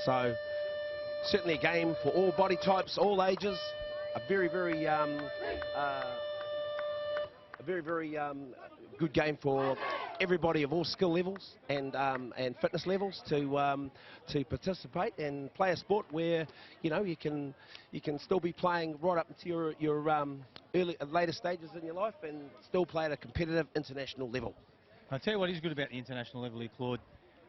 So certainly a game for all body types, all ages. A very good game for everybody of all skill levels and fitness levels to participate and play a sport where you can still be playing right up into your later stages in your life and still play at a competitive international level. I'll tell you what is good about the international level here, Claude.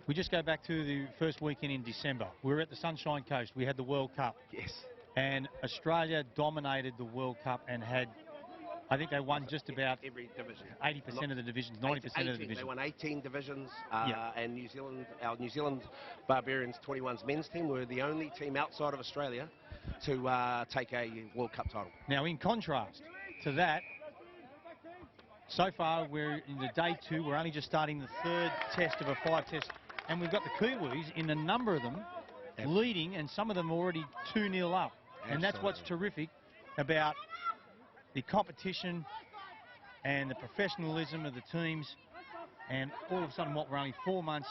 We just go back to the first weekend in December. We were at the Sunshine Coast. We had the World Cup. Yes. And Australia dominated the World Cup and had, I think they won just about every division. 80% of the divisions, 90% of the divisions. They won 18 divisions, and our New Zealand Barbarians 21s men's team were the only team outside of Australia to take a World Cup title. Now, in contrast to that, so far we're in the day 2. We're only just starting the 3rd test of a 5-test, and we've got the Kiwis in a number of them leading, and some of them already 2-0 up. And that's what's terrific about the competition and the professionalism of the teams. And all of a sudden, we're only 4 months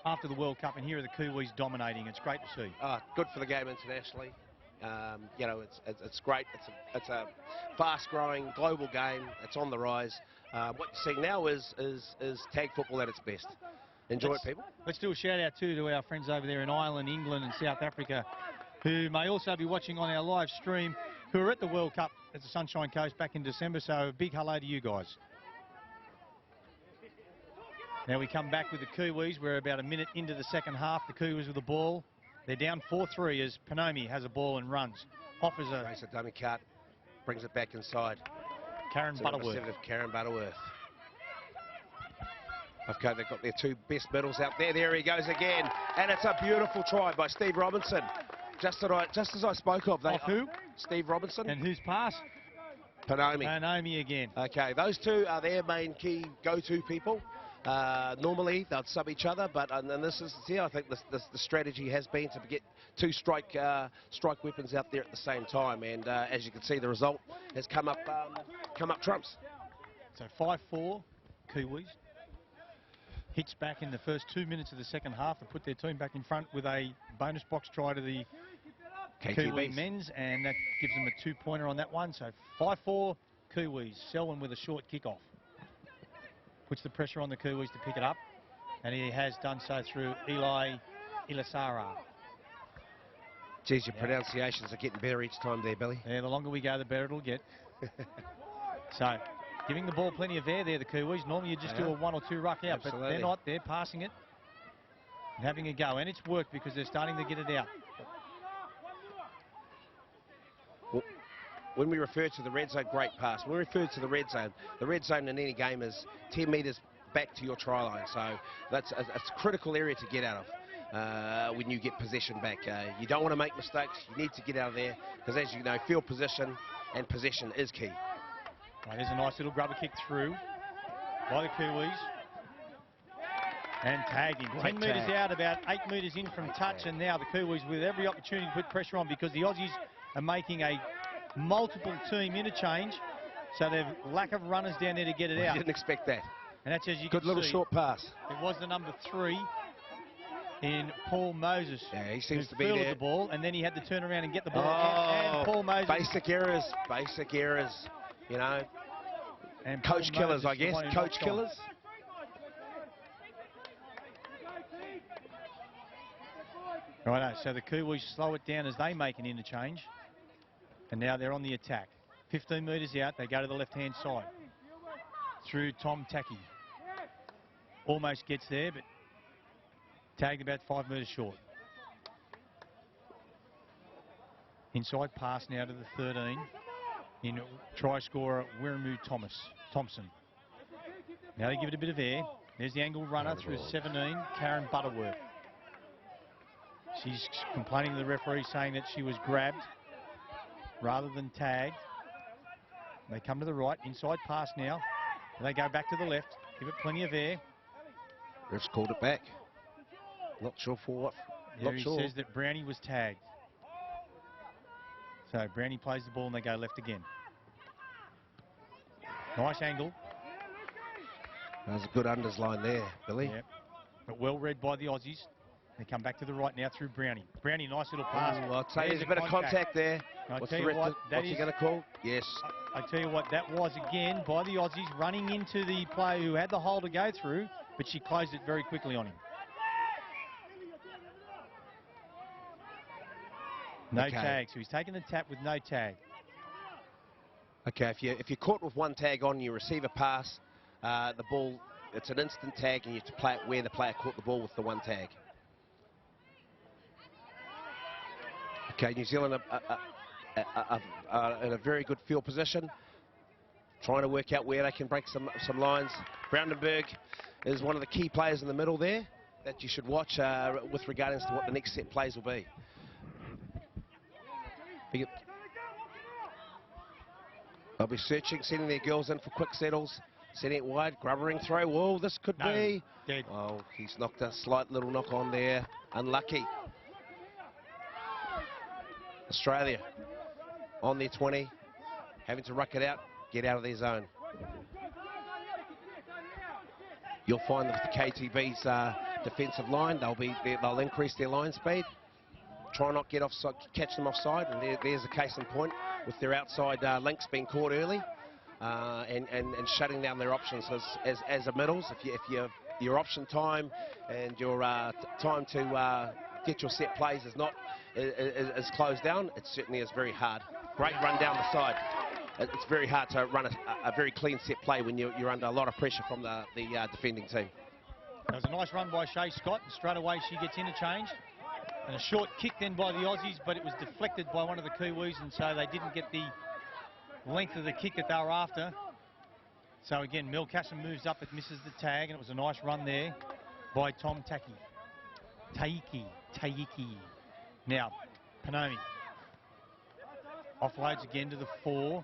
after the World Cup, and here are the Kiwis dominating. It's great to see. Good for the game internationally. It's great. It's a fast-growing global game. It's on the rise. What you're seeing now is tag football at its best. Enjoy it, people. Let's do a shout-out, too, to our friends over there in Ireland, England and South Africa, who may also be watching on our live stream, who are at the World Cup at the Sunshine Coast back in December. So a big hello to you guys. Now we come back with the Kiwis. We're about a minute into the second half. The Kiwis with the ball. They're down 4-3 as Panomi has a ball and runs. Offers a dummy cut, brings it back inside. Karen Butterworth. Karen Butterworth. Okay, they've got their 2 best middles out there. There he goes again. And it's a beautiful try by Steve Robinson. Just as I spoke of. Off who? Steve Robinson. And who's pass? Panomi. Panomi again. Okay, those 2 are their main key go-to people. Normally they'll sub each other, but in this instance here, I think the strategy has been to get 2 strike weapons out there at the same time. And as you can see, the result has come up trumps. So 5-4 Kiwis. Hits back in the first 2 minutes of the second half to put their team back in front with a bonus box try to the Kiwi men's, and that gives them a 2-pointer on that one. So 5-4 Kiwis. Selwyn with a short kickoff. Puts the pressure on the Kiwis to pick it up, and he has done so through Eli Ilasara. Geez, your pronunciations are getting better each time there, Billy. Yeah, the longer we go, the better it'll get. So, giving the ball plenty of air there, the Kiwis. Normally you just do a 1 or 2 ruck out, but they're not. They're passing it and having a go, and it's worked because they're starting to get it out. Well, when we refer to the red zone, great pass. When we refer to the red zone in any game is 10 metres back to your try line. So that's a critical area to get out of when you get possession back. You don't want to make mistakes. You need to get out of there because, as you know, field position and possession is key. Right, there's a nice little grubber kick through by the Kiwis. And tagged him. 10 metres out, about 8 metres in from touch, and now the Kiwis with every opportunity to put pressure on because the Aussies are making a multiple team interchange, so there's lack of runners down there to get it out. Didn't expect that. And that's, as you good can little see, short pass. It was the number 3 in Paul Moses. Yeah, he seems to be there. there. The ball, and then he had to turn around and get the ball out. And Paul Moses. Basic errors, you know. And coach killers, I guess. Coach killers. Righto, so the Kiwis slow it down as they make an interchange. And now they're on the attack. 15 metres out, they go to the left-hand side. Through Tom Taki. Almost gets there, but tagged about 5 metres short. Inside pass now to the 13 in try scorer Wiramu Thompson. Now they give it a bit of air. There's the angle runner through 17, Karen Butterworth. She's complaining to the referee, saying that she was grabbed rather than tagged. They come to the right, inside pass now. They go back to the left, give it plenty of air. Ref's called it back. Not sure for what. There he says that Brownie was tagged. So Brownie plays the ball and they go left again. Nice angle. There's a good unders line there, Billy. Yep. But well read by the Aussies. They come back to the right now through Brownie. Brownie, nice little pass. Ooh, I'd say there's a bit of contact there. What's he going to call? Yes. I tell you what, that was again by the Aussies running into the player who had the hole to go through, but she closed it very quickly on him. No tag, so he's taking the tap with no tag. Okay, if you're caught with one tag on, you receive a pass, the ball, it's an instant tag, and you have to play it where the player caught the ball with the one tag. Okay, New Zealand in a very good field position, trying to work out where they can break some lines. Brandenburg is one of the key players in the middle there that you should watch with regards to what the next set plays will be. They'll be searching, sending their girls in for quick settles, sending it wide, grubbering throw. Whoa, this could be. Dead. Oh, he's knocked a slight little knock on there. Unlucky. Australia on their 20, having to ruck it out, get out of their zone. You'll find that the KTB's defensive line, they'll increase their line speed, try not get offside, catch them offside, and there's a case in point with their outside links being caught early and shutting down their options as a middles. If your option time and your time to get your set plays is closed down, it certainly is very hard. Great run down the side. It's very hard to run a very clean set play when you're under a lot of pressure from the defending team. That was a nice run by Shea Scott, and straight away she gets interchanged. And a short kick then by the Aussies, but it was deflected by one of the Kiwis, and so they didn't get the length of the kick that they were after. So again, Milcassim moves up, it misses the tag, and it was a nice run there by Tom Taiki. Now, Panomi offloads again to the 4.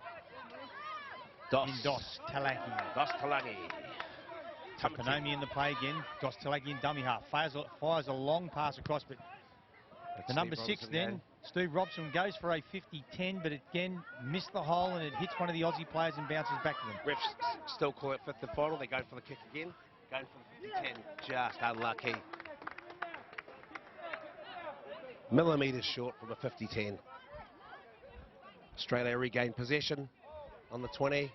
Dos Talagi. Panomi in the play again. Dos Talagi in dummy half. Fires a long pass across, but the number 6 then, Steve Robson, goes for a 50-10, but again missed the hole, and it hits one of the Aussie players and bounces back to them. Refs still call it fifth and final. They go for the kick again. Going for the 50-10. Just unlucky. Millimetres short from a 50-10. Australia regain possession on the 20.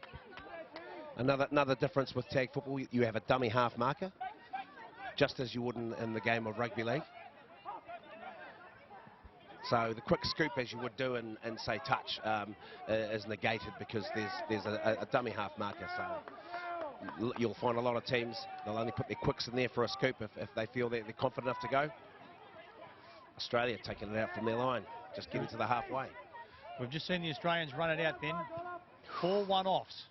Another difference with tag football, you have a dummy half marker, just as you would in the game of rugby league. So the quick scoop, as you would do in say touch, is negated because there's a dummy half marker. So you'll find a lot of teams, they'll only put their quicks in there for a scoop if they feel they're confident enough to go. Australia taking it out from their line, just getting to the halfway. We've just seen the Australians run it out then. 4 one-offs.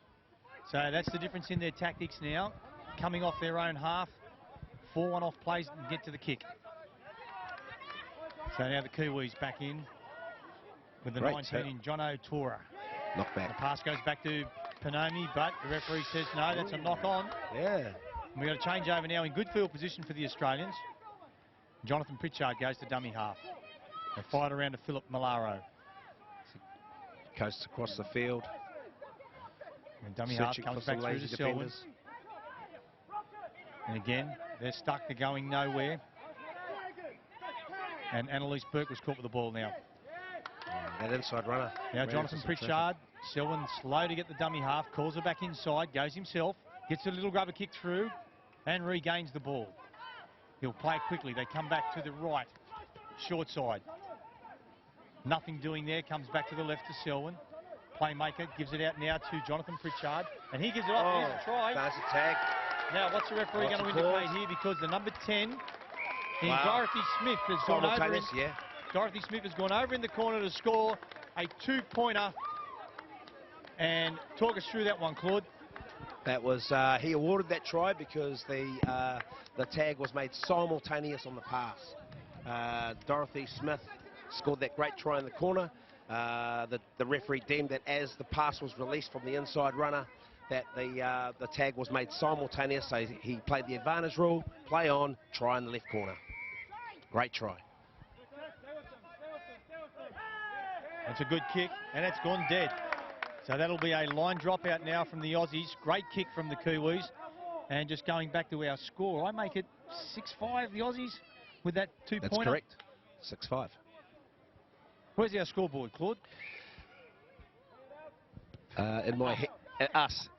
So that's the difference in their tactics now. Coming off their own half, 4 one-off plays and get to the kick. So now the Kiwis back in with the 19 in John O'Tora. Knock back. The pass goes back to Panomi, but the referee says no, that's a knock on. Yeah. And we've got a change over now in good field position for the Australians. Jonathan Pritchard goes to dummy half. They fired around to Philip Malaro. Coasts across the field. And dummy half comes back through to Selwyn. And again, they're stuck, they're going nowhere. And Annalise Burke was caught with the ball now. That inside runner. Now Jonathan Pritchard, Selwyn slow to get the dummy half, calls her back inside, goes himself, gets a little rubber kick through, and regains the ball. He'll play it quickly. They come back to the right, short side. Nothing doing there, comes back to the left to Selwyn. Playmaker gives it out now to Jonathan Pritchard, and he gives it off. Here's a try. That's a tag. Now, what's the referee going to indicate here? Because the number 10 in Dorothy Smith has gone over. Dorothy Smith has gone over in the corner to score a 2-pointer. And talk us through that one, Claude. That was he awarded that try because the tag was made simultaneous on the pass. Dorothy Smith scored that great try in the corner. The referee deemed that as the pass was released from the inside runner, that the tag was made simultaneous, so he played the advantage rule, play on, try in the left corner. Great try. That's a good kick, and it's gone dead. So that'll be a line drop out now from the Aussies. Great kick from the Kiwis. And just going back to our score, I make it 6-5 the Aussies with that two-pointer? That's correct. 6-5. Where's our scoreboard, Claude? In my head.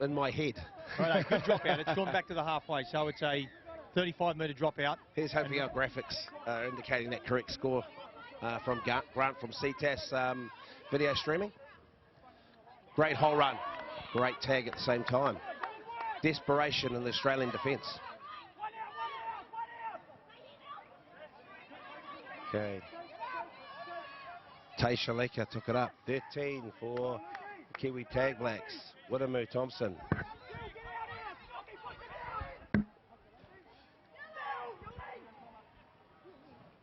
In my head. Right, good dropout. It's gone back to the halfway, so it's a 35-metre dropout. Here's hoping our graphics are indicating that correct score from Grant from CTAS video streaming. Great hole run. Great tag at the same time. Desperation in the Australian defence. Okay. Tay Shalika took it up. 13 for the Kiwi Tag Blacks. Widamu Thompson.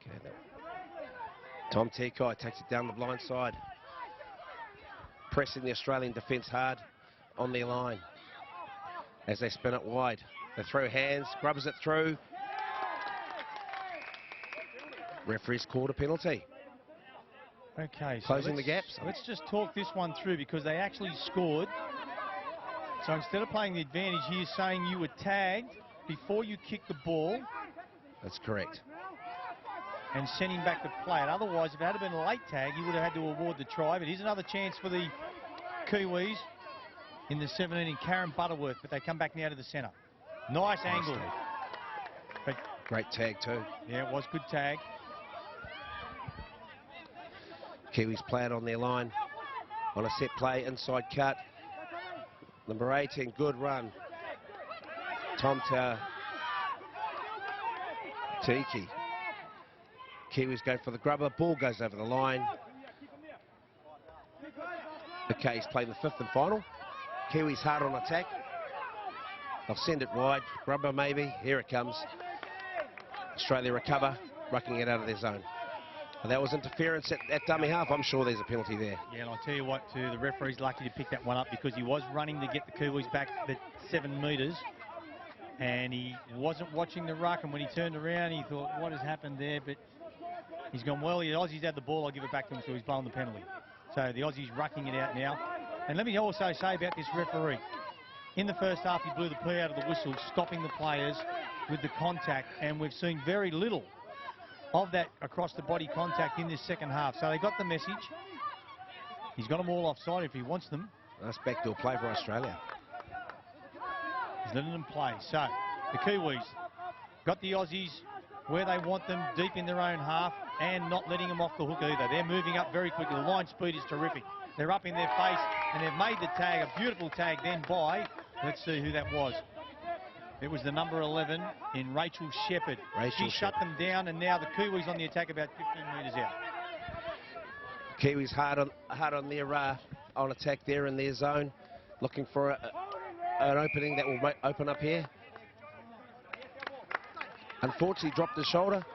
Okay, Tom Tekai takes it down the blind side. Pressing the Australian defence hard on their line as they spin it wide. They throw hands, grubbers it through. Referee's called a penalty. Okay, so Closing the gaps. Let's just talk this one through because they actually scored. So instead of playing the advantage, he is saying you were tagged before you kicked the ball. That's correct. And send him back to play it. Otherwise, if it had been a late tag, he would have had to award the try. But here's another chance for the Kiwis in the 17 in Karen Butterworth, but they come back now to the centre. Nice angle. But great tag too. Yeah, it was good tag. Kiwis play it on their line on a set play, inside cut. Number 18, good run. Tom Tiki. Kiwis go for the grubber, ball goes over the line. Okay, he's playing the fifth and final. Kiwis hard on attack. They'll send it wide, grubber maybe, here it comes. Australia recover, rucking it out of their zone. And that was interference at dummy half. I'm sure there's a penalty there. Yeah, and I'll tell you what, too, the referee's lucky to pick that one up because he was running to get the Kiwis back the 7 metres. And he wasn't watching the ruck, and when he turned around, he thought, what has happened there? But he's gone, well, the Aussies had the ball, I'll give it back to him, so he's blown the penalty. So the Aussies rucking it out now. And let me also say about this referee. In the first half, he blew the pee out of the whistle, stopping the players with the contact, and we've seen very little of that across the body contact in this second half. So they got the message. He's got them all offside if he wants them. Nice backdoor play for Australia. He's letting them play. So the Kiwis got the Aussies where they want them, deep in their own half, and not letting them off the hook either. They're moving up very quickly. The line speed is terrific. They're up in their face, and they've made the tag, a beautiful tag then by, let's see who that was. It was the number 11 in Rachel Shepherd. She shut them down, and now the Kiwis on the attack about 15 metres out. Kiwis hard on their on attack there in their zone, looking for an opening that will open up here. Unfortunately, dropped his shoulder.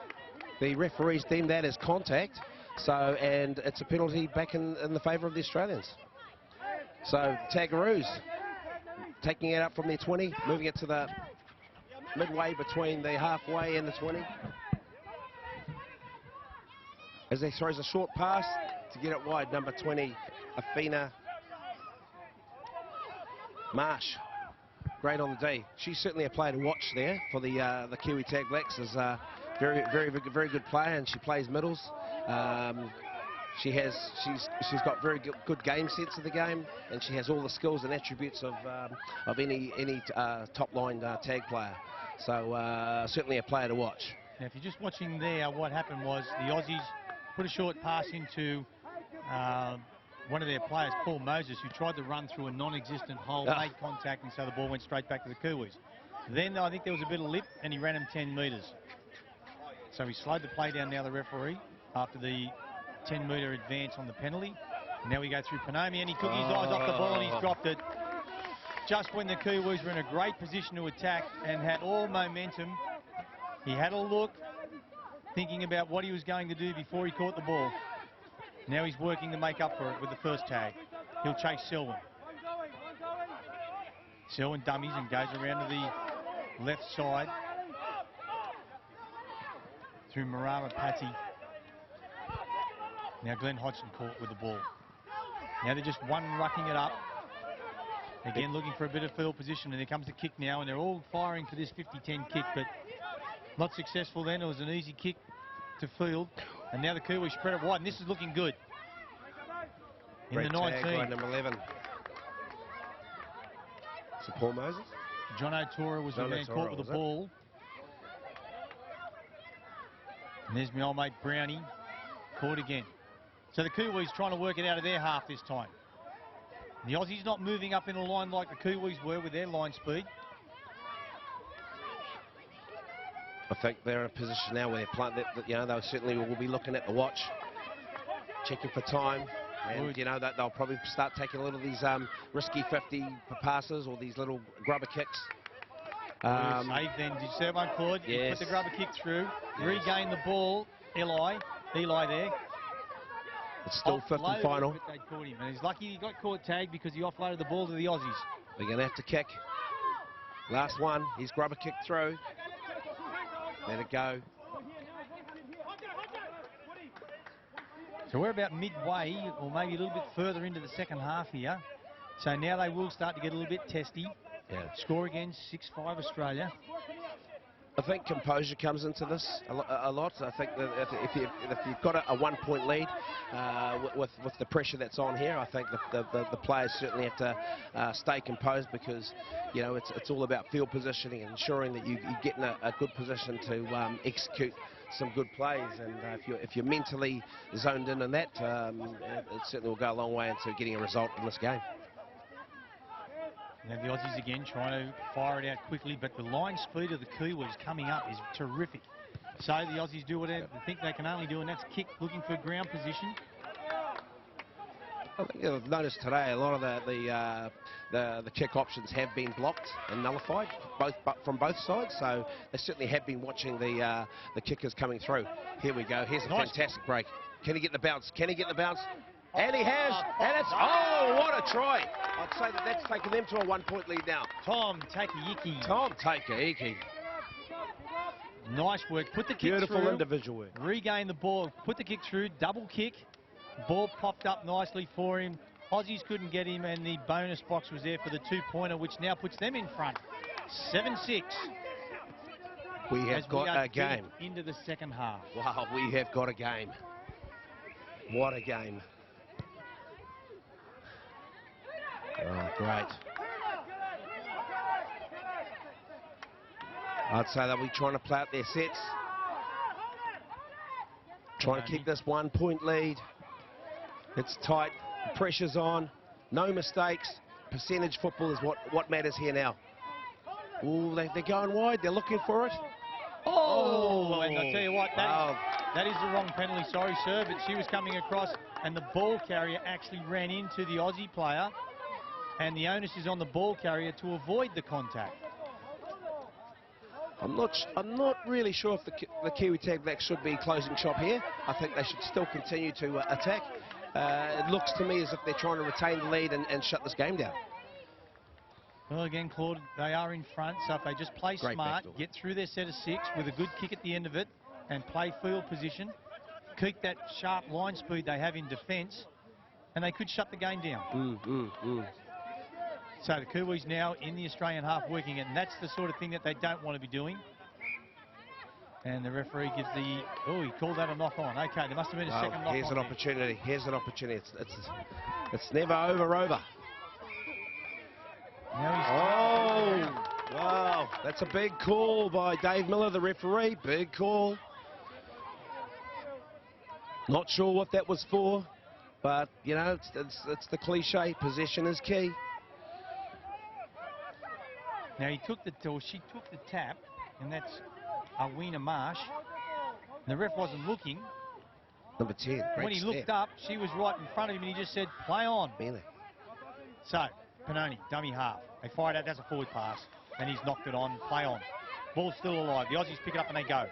The referees deemed that as contact, and it's a penalty back in the favour of the Australians. So Tagaroos taking it up from their 20, moving it to the midway between the halfway and the 20. As he throws a short pass to get it wide, number 20, Afina Marsh. Great on the day. She's certainly a player to watch there for the Kiwi Tag Blacks. Is very good player, and she plays middles. She's got very good game sense of the game, and she has all the skills and attributes of any top line tag player. So certainly a player to watch. Now, if you're just watching there, what happened was the Aussies put a short pass into one of their players, Paul Moses, who tried to run through a non-existent hole, made contact, and so the ball went straight back to the Kiwis. Then I think there was a bit of lip, and he ran him 10 metres. So he slowed the play down now, the referee, after the 10-metre advance on the penalty. And now we go through Panomi, and he took his eyes off the ball and he's dropped it. Just when the Kiwis were in a great position to attack and had all momentum, he had a look, thinking about what he was going to do before he caught the ball. Now he's working to make up for it with the first tag. He'll chase Selwyn. Selwyn dummies and goes around to the left side through Marama Patti. Now Glenn Hodgson caught with the ball. Now they're just one rucking it up. Again looking for a bit of field position, and there comes the kick now, and they're all firing for this 50-10 kick, but not successful then. It was an easy kick to field. And now the Kiwis spread it wide, and this is looking good. In Great the 19. tag by number 11. So Paul Moses? John O'Tora was the man caught with the ball. And there's my old mate Brownie, caught again. So the Kiwis trying to work it out of their half this time. The Aussies not moving up in a line like the Kiwis were with their line speed. I think they're in a position now where they're playing, you know, they certainly will be looking at the watch, checking for time. And, you know, that they'll probably start taking a little of these risky 50 passes or these little grubber kicks. Save then. Did you see that one, Claude? Yes. You put the grubber kick through, Yes. regain the ball. Eli there. It's still fifth and final. But they caught him. And he's lucky he got caught tagged because he offloaded the ball to the Aussies. They're going to have to kick. Last one. He's grubber kick through. Let it go. So we're about midway, or maybe a little bit further into the second half here. So now they will start to get a little bit testy. Yeah. Score again, 6-5 Australia. I think composure comes into this a lot. I think that if you've got a 1-point lead with the pressure that's on here, I think the players certainly have to stay composed, because, you know, it's all about field positioning and ensuring that you get in a good position to execute some good plays. And if you're mentally zoned in on that, it certainly will go a long way into getting a result in this game. Now the Aussies again trying to fire it out quickly, but the line speed of the Kiwis coming up is terrific. So the Aussies do what they think they can only do, and that's kick, looking for ground position. I think I've noticed today a lot of the kick options have been blocked and nullified, from both sides. So they certainly have been watching the kickers coming through. Here we go. Here's a fantastic break. Can he get the bounce? Can he get the bounce? And he has. And it's, oh, what a try! I'd say that's taken them to a 1-point lead now. Tom Takayiki. Tom Takayiki. Nice work. Put the kick through. Beautiful individual work. Regain the ball. Put the kick through. Double kick. Ball popped up nicely for him. Aussies couldn't get him, and the bonus box was there for the 2-pointer, which now puts them in front. 7-6. We have got a game. Into the second half. Wow, we have got a game. What a game. Oh, great. I'd say they'll be trying to play out their sets. Trying to keep this 1-point lead. It's tight. The pressure's on. No mistakes. Percentage football is what matters here now. Oh, they're going wide. They're looking for it. Oh, and I'll tell you what, that is the wrong penalty. Sorry, sir, but she was coming across, and the ball carrier actually ran into the Aussie player, and the onus is on the ball carrier to avoid the contact. I'm not really sure if the Kiwi Tag Blacks should be closing shop here. I think they should still continue to attack. It looks to me as if they're trying to retain the lead and shut this game down. Well, again, Claude, they are in front, so if they just play smart, get through their set of 6 with a good kick at the end of it, and play field position, keep that sharp line speed they have in defence, and they could shut the game down. So the Kiwis now in the Australian half working it, and that's the sort of thing that they don't want to be doing. And the referee gives the, oh, he called that a knock on. Okay, there must have been a second knock on. Here's an opportunity. Here's an opportunity. It's never over. Oh, wow. That's a big call by Dave Miller, the referee. Big call. Not sure what that was for, but, you know, it's the cliche. Possession is key. Now, she took the tap, and that's Arwina Marsh. The ref wasn't looking. Number 10. When he looked up, she was right in front of him, and he just said, play on. Really? So, Panoni, dummy half. They fired out, that's a forward pass, and he's knocked it on, play on. Ball's still alive. The Aussies pick it up and they go.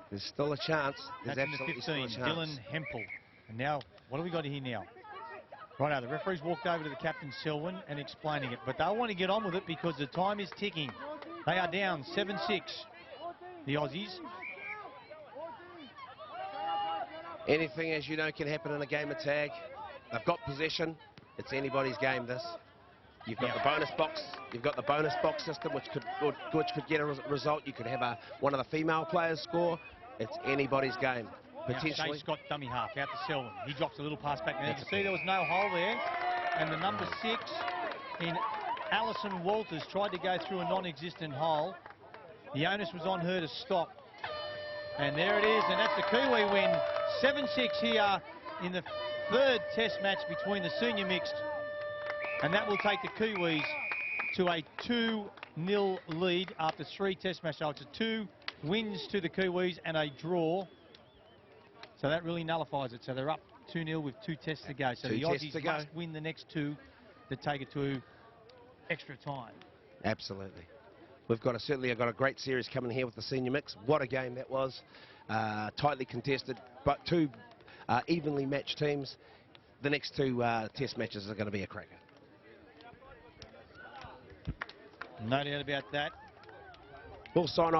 There's still a chance. There's that's in the 15, Dylan Hempel. And now, what do we got here now? Right now, the referee's walked over to the captain, Selwyn, and explaining it. But they'll want to get on with it because the time is ticking. They are down 7-6, the Aussies. Anything, as you know, can happen in a game of tag. They've got possession. It's anybody's game, this. You've got the bonus box. You've got the bonus box system, which could get a result. You could have one of the female players score. It's anybody's game, potentially. Now, Scott, dummy half, out to Selwyn. He drops a little pass back. Now you That's can see there was no hole there. And the number 6 in Alison Walters tried to go through a non-existent hole. The onus was on her to stop. And there it is, and that's the Kiwi win. 7-6 here in the third test match between the senior mixed. And that will take the Kiwis to a 2-0 lead after 3 test matches. So it's a 2 wins to the Kiwis and a draw. So that really nullifies it. So they're up 2-0 with 2 tests to go. So the Aussies must win the next 2 to take it to extra time. Absolutely. We've got certainly got a great series coming here with the senior mix. What a game that was. Tightly contested, but 2 evenly matched teams. The next 2 test matches are going to be a cracker. No doubt about that. We'll sign off.